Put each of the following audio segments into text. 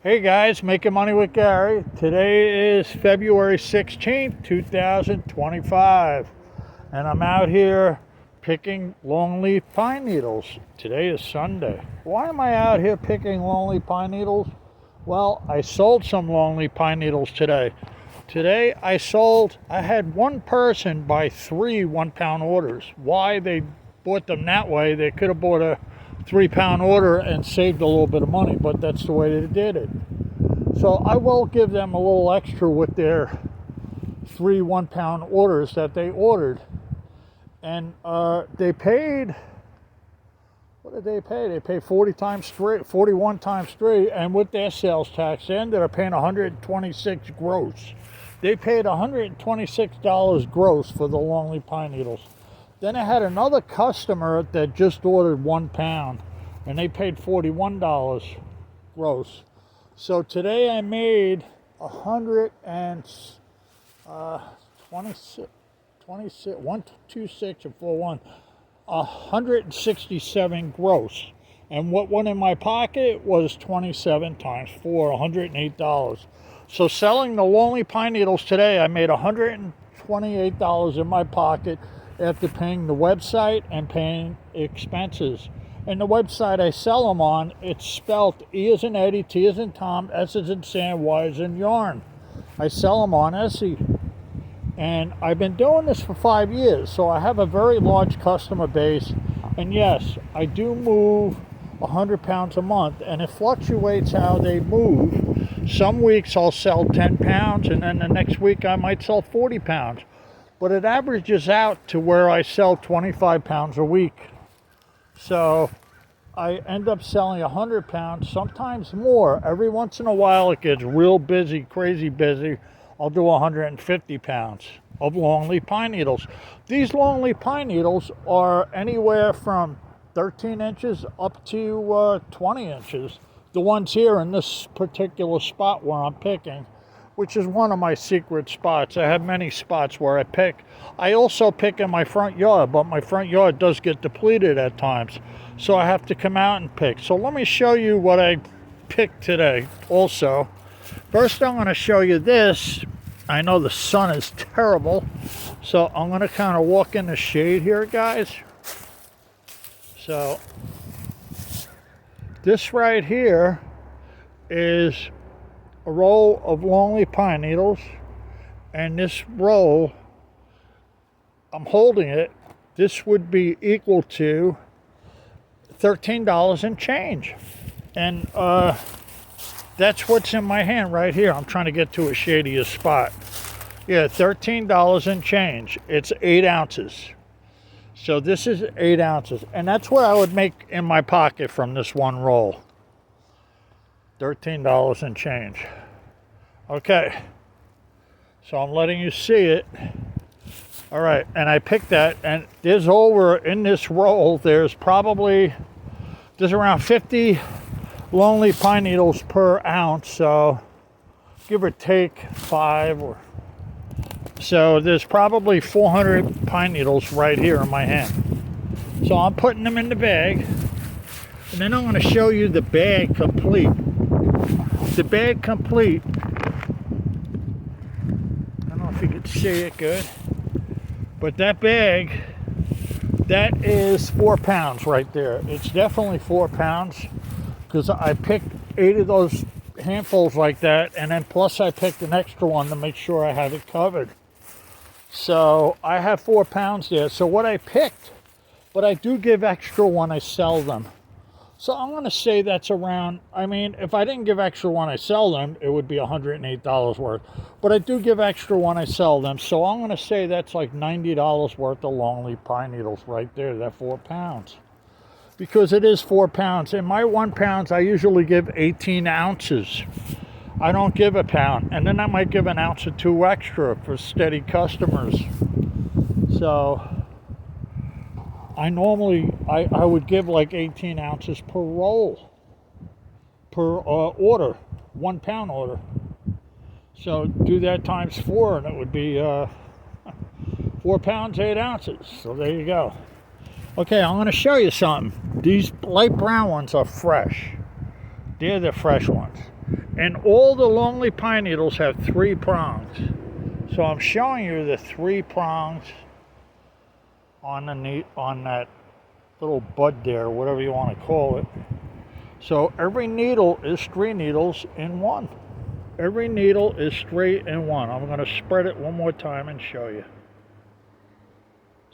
Hey guys, Making Money with Gary. Today is February 16th, 2025, and I'm out here picking longleaf pine needles. Today is Sunday. Why am I out here picking longleaf pine needles? Well, I sold some longleaf pine needles today. I had one person buy 3 1-pound orders. Why they bought them that way? They could have bought a 3-pound order and saved a little bit of money, but that's the way they did it. So I will give them a little extra with their 3 1-pound orders that they ordered. And they paid, what did they pay? They paid 41 times straight, and with their sales tax, they ended up paying $126 gross. They paid $126 gross for the longleaf pine needles. Then I had another customer that just ordered 1 pound, and they paid $41 gross. So today I made 126, 167 gross. And what went in my pocket was 27 times 4, $108. So selling the longleaf pine needles today, I made $128 in my pocket after paying the website and paying expenses. And the website I sell them on, it's spelled E as in Eddie, T as in Tom, S as in Sam, Y as in yarn. I sell them on Etsy. And I've been doing this for 5 years, so I have a very large customer base. And yes, I do move 100 pounds a month, and it fluctuates how they move. Some weeks I'll sell 10 pounds, and then the next week I might sell 40 pounds. But it averages out to where I sell 25 pounds a week. So I end up selling 100 pounds, sometimes more. Every once in a while it gets real busy, crazy busy. I'll do 150 pounds of longleaf pine needles. These longleaf pine needles are anywhere from 13 inches up to 20 inches. The ones here in this particular spot where I'm picking, which is one of my secret spots. I have many spots where I pick. I also pick in my front yard, but my front yard does get depleted at times. So I have to come out and pick. So let me show you what I picked today also. First I'm going to show you this. I know the sun is terrible, so I'm going to kind of walk in the shade here, guys. So this right here is a roll of longleaf pine needles, and this roll, I'm holding it, this would be equal to $13 and change. And that's what's in my hand right here. I'm trying to get to a shadier spot. Yeah, $13 and change. It's 8 ounces. So this is 8 ounces. And that's what I would make in my pocket from this one roll. $13 and change. Okay. So I'm letting you see it. All right. And I picked that. And there's over in this roll, there's around 50 longleaf pine needles per ounce, so give or take 5 or so. There's probably 400 pine needles right here in my hand. So I'm putting them in the bag, and then I'm going to show you the bag complete. The bag complete, I don't know if you can see it good, but that bag, that is 4 pounds right there. It's definitely 4 pounds. Because I picked 8 of those handfuls like that, and then plus I picked an extra one to make sure I have it covered. So I have 4 pounds there. So what I picked, but I do give extra when I sell them. So I'm going to say that's around, I mean, if I didn't give extra when I sell them, it would be $108 worth. But I do give extra when I sell them. So I'm going to say that's like $90 worth of longleaf pine needles right there, that 4 pounds. Because it is 4 pounds. In my 1 pounds, I usually give 18 ounces. I don't give a pound. And then I might give an ounce or 2 extra for steady customers. So I normally, I would give like 18 ounces per roll, per order, 1 pound order. So do that times 4, and it would be 4 pounds, 8 ounces. So there you go. Okay, I'm going to show you something. These light brown ones are fresh. They're the fresh ones. And all the longleaf pine needles have 3 prongs. So I'm showing you the 3 prongs on that little bud there, whatever you want to call it. So every needle is 3 needles in one. Every needle is straight in one. I'm going to spread it one more time and show you.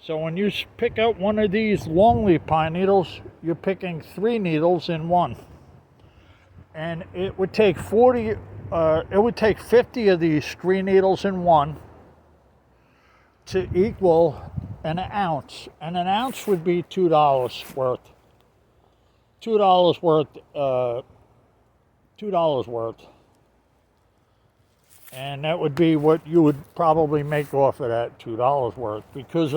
So when you pick out one of these longleaf pine needles, you're picking 3 needles in one. And it would take 50 of these 3 needles in one to equal an ounce. And an ounce would be $2 worth. $2 worth. And that would be what you would probably make off of that $2 worth. Because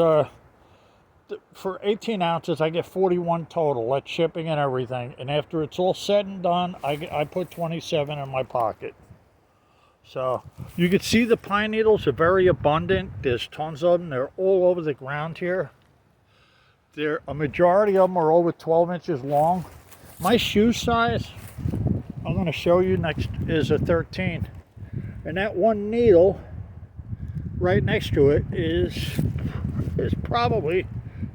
for 18 ounces, I get 41 total. That's shipping and everything. And after it's all said and done, I put 27 in my pocket. So you can see the pine needles are very abundant. There's tons of them. They're all over the ground here. A majority of them are over 12 inches long. My shoe size, I'm going to show you next, is a 13. And that one needle right next to it is probably,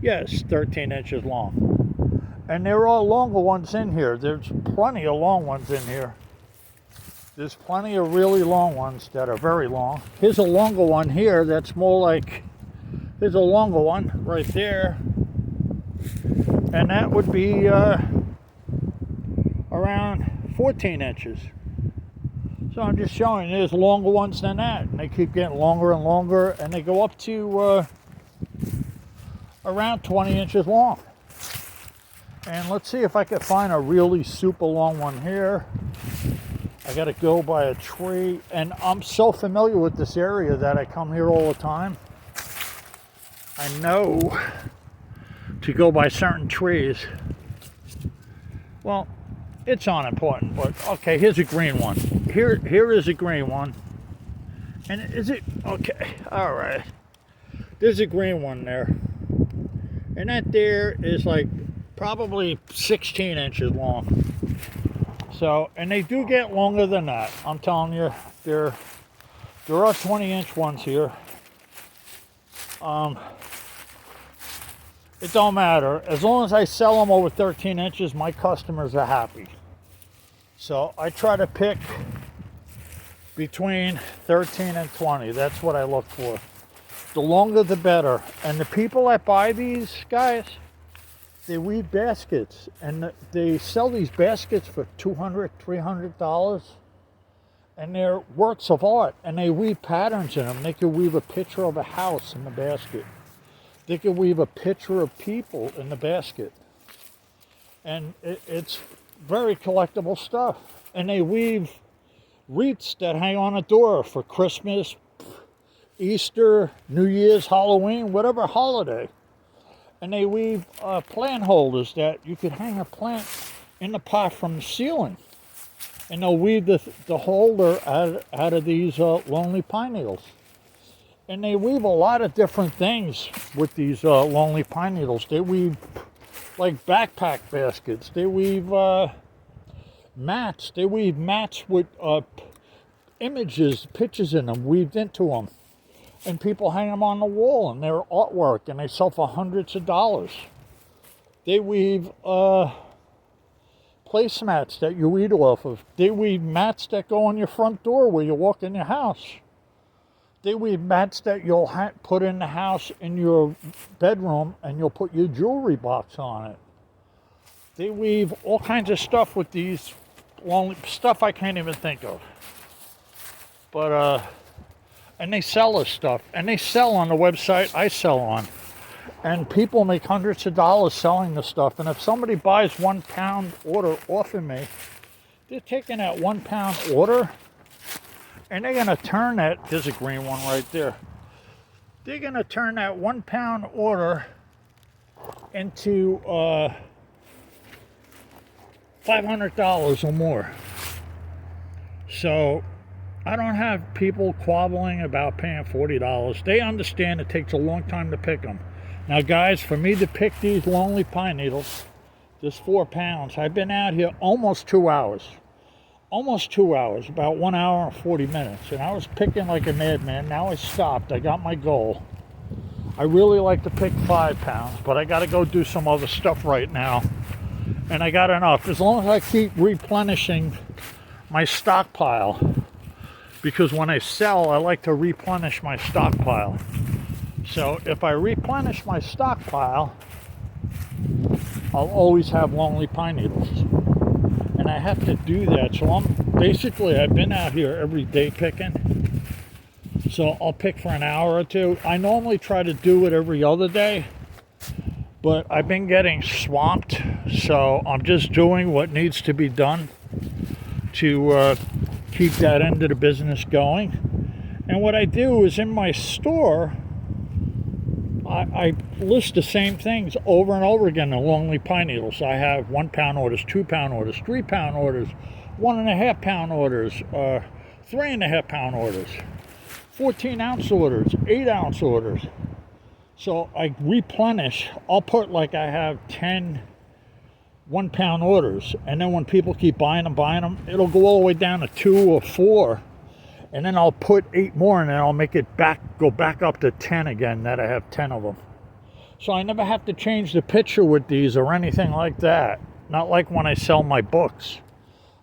yes, 13 inches long. And there are longer ones in here. There's plenty of long ones in here. There's plenty of really long ones that are very long. Here's a longer one here that's more like, here's a longer one right there. And that would be around 14 inches. So I'm just showing there's longer ones than that, and they keep getting longer and longer, and they go up to around 20 inches long. And let's see if I can find a really super long one here. I gotta go by a tree, and I'm so familiar with this area that I come here all the time. I know to go by certain trees. Well, it's unimportant, but okay, here's a green one. Here is a green one. And is it, okay, all right. There's a green one there. And that there is like probably 16 inches long. So, and they do get longer than that. I'm telling you, there are 20-inch ones here. It don't matter. As long as I sell them over 13 inches, my customers are happy. So I try to pick between 13 and 20. That's what I look for. The longer the better. And the people that buy these guys, they weave baskets. And they sell these baskets for $200, $300. And they're works of art. And they weave patterns in them. They can weave a picture of a house in the basket. They can weave a picture of people in the basket. And it's very collectible stuff. And they weave wreaths that hang on a door for Christmas, Easter, New Year's, Halloween, whatever holiday. And they weave plant holders that you could hang a plant in the pot from the ceiling. And they'll weave the holder out of these longleaf pine needles. And they weave a lot of different things with these longleaf pine needles. They weave like backpack baskets. They weave mats. They weave mats with images, pictures in them, weaved into them. And people hang them on the wall, and they're artwork, and they sell for hundreds of dollars. They weave placemats that you eat off of. They weave mats that go on your front door where you walk in your house. They weave mats that you'll put in the house in your bedroom, and you'll put your jewelry box on it. They weave all kinds of stuff with these stuff I can't even think of. But and they sell this stuff, and they sell on the website I sell on, and people make hundreds of dollars selling this stuff. And if somebody buys 1 pound order off of me, they're taking that 1 pound order, and they're gonna turn that. There's a green one right there. They're gonna turn that 1 pound order into $500 or more. So I don't have people quabbling about paying $40. They understand it takes a long time to pick them. Now guys, for me to pick these longleaf pine needles, this 4 pounds, I've been out here almost 2 hours. almost 2 hours, about 1 hour and 40 minutes. And I was picking like a madman. Now I stopped. I got my goal. I really like to pick 5 pounds, but I got to go do some other stuff right now. And I got enough. As long as I keep replenishing my stockpile, because when I sell, I like to replenish my stockpile. So if I replenish my stockpile, I'll always have Longleaf pine needles. And I have to do that. So I've been out here every day picking. So I'll pick for an hour or two. I normally try to do it every other day, but I've been getting swamped. So I'm just doing what needs to be done to keep that end of the business going. And what I do is in my store, I list the same things over and over again, the Longleaf pine needles. I have 1 pound orders, 2 pound orders, 3 pound orders, 1.5 pound orders, 3.5 pound orders, 14 ounce orders, 8 ounce orders. So I replenish. I'll put like I have 10 1 pound orders, and then when people keep buying them, it'll go all the way down to 2 or 4, and then I'll put 8 more, and then I'll make it go back up to 10 again, that I have 10 of them. So I never have to change the picture with these or anything like that. Not like when I sell my books.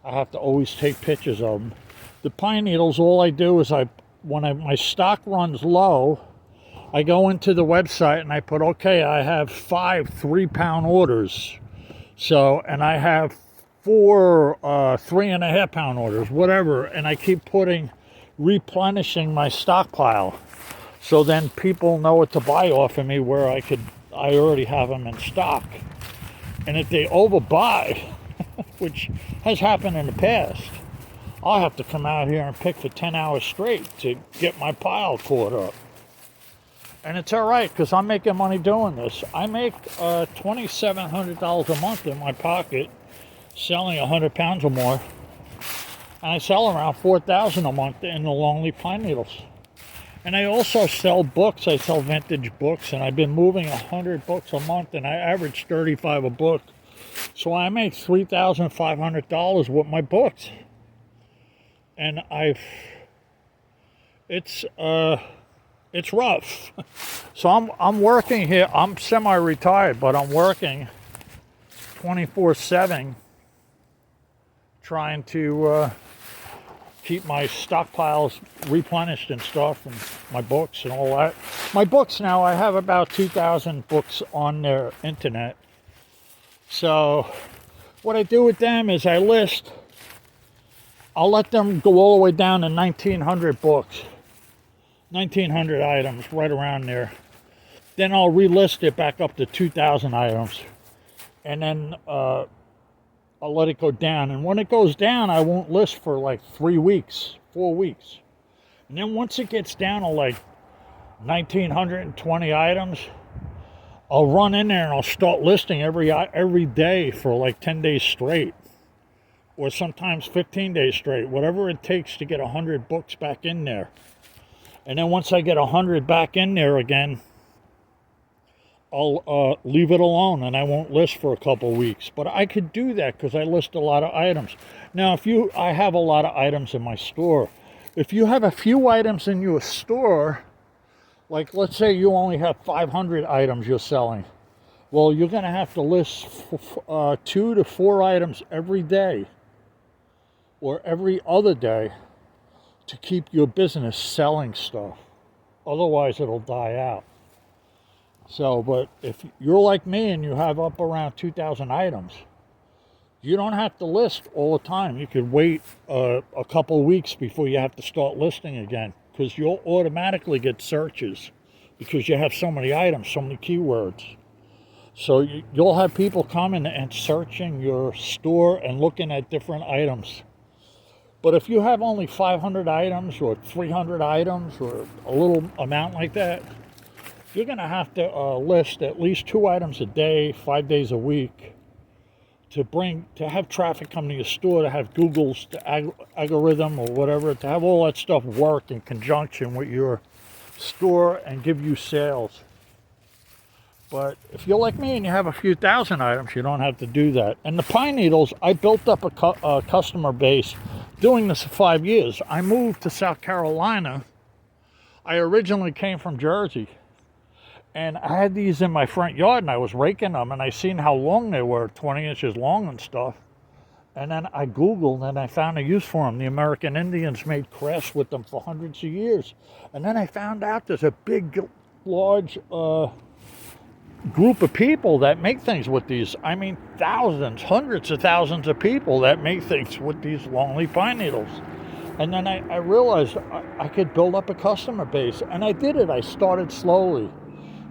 I have to always take pictures of them. The pine needles, all I do is when my stock runs low, I go into the website and I put, okay, I have 5 3 pound orders. So, and I have 4 3.5 pound orders, whatever, and I keep replenishing my stockpile. So then people know what to buy off of me, where I already have them in stock. And if they overbuy, which has happened in the past, I'll have to come out here and pick for 10 hours straight to get my pile caught up. And it's all right, because I'm making money doing this. I make $2,700 a month in my pocket selling 100 pounds or more. And I sell around $4,000 a month in the Longleaf pine needles. And I also sell books. I sell vintage books, and I've been moving 100 books a month, and I average 35 a book. So I make $3,500 with my books. And it's rough. So I'm working here. I'm semi-retired, but I'm working 24/7 trying to keep my stockpiles replenished and stuff, and my books and all that. My books now, I have about 2,000 books on their internet. So what I do with them is I'll let them go all the way down to 1,900 books. 1,900 items, right around there. Then I'll relist it back up to 2,000 items. And then I'll let it go down. And when it goes down, I won't list for like 3 weeks, 4 weeks. And then once it gets down to like 1,920 items, I'll run in there and I'll start listing every day for like 10 days straight. Or sometimes 15 days straight. Whatever it takes to get 100 books back in there. And then once I get 100 back in there again, I'll leave it alone and I won't list for a couple weeks. But I could do that because I list a lot of items. Now, I have a lot of items in my store. If you have a few items in your store, like let's say you only have 500 items you're selling. Well, you're going to have to list 2 to 4 items every day or every other day to keep your business selling stuff. Otherwise, it'll die out. So, but if you're like me and you have up around 2,000 items, you don't have to list all the time. You could wait a couple weeks before you have to start listing again, because you'll automatically get searches because you have so many items, so many keywords. So you'll have people coming and searching your store and looking at different items. But if you have only 500 items or 300 items or a little amount like that, you're going to have to list at least 2 items a day, 5 days a week, to have traffic come to your store, to have Google's algorithm or whatever, to have all that stuff work in conjunction with your store and give you sales. But if you're like me and you have a few thousand items, you don't have to do that. And the pine needles, I built up a customer base doing this for 5 years. I moved to South Carolina. I originally came from Jersey. And I had these in my front yard, and I was raking them, and I seen how long they were, 20 inches long and stuff. And then I Googled, and I found a use for them. The American Indians made crafts with them for hundreds of years. And then I found out there's a big, large group of people that make things with these. I mean, thousands, hundreds of thousands of people that make things with these longleaf pine needles. And then I realized I could build up a customer base, and I did it. I started slowly.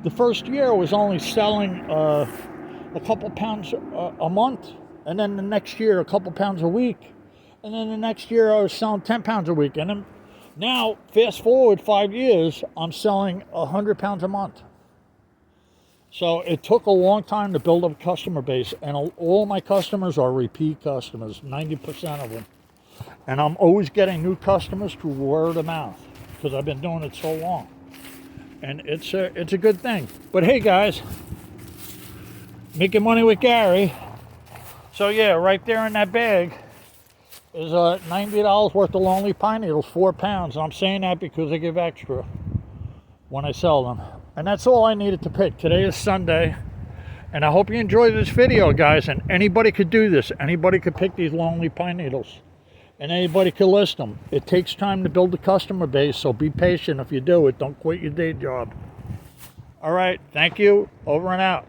The first year I was only selling a couple pounds a month, and then the next year a couple pounds a week, and then the next year I was selling 10 pounds a week, and then now fast forward 5 years, I'm selling 100 pounds a month. So it took a long time to build up a customer base, and all my customers are repeat customers, 90% of them. And I'm always getting new customers through word of mouth because I've been doing it so long. And it's a good thing. But hey guys, making money with Gary. So yeah, right there in that bag is $90 worth of longleaf pine needles, 4 pounds. And I'm saying that because I give extra when I sell them. And that's all I needed to pick. Today is Sunday. And I hope you enjoyed this video, guys. And anybody could do this. Anybody could pick these longleaf pine needles. And anybody can list them. It takes time to build a customer base, so be patient if you do it. Don't quit your day job. All right, thank you. Over and out.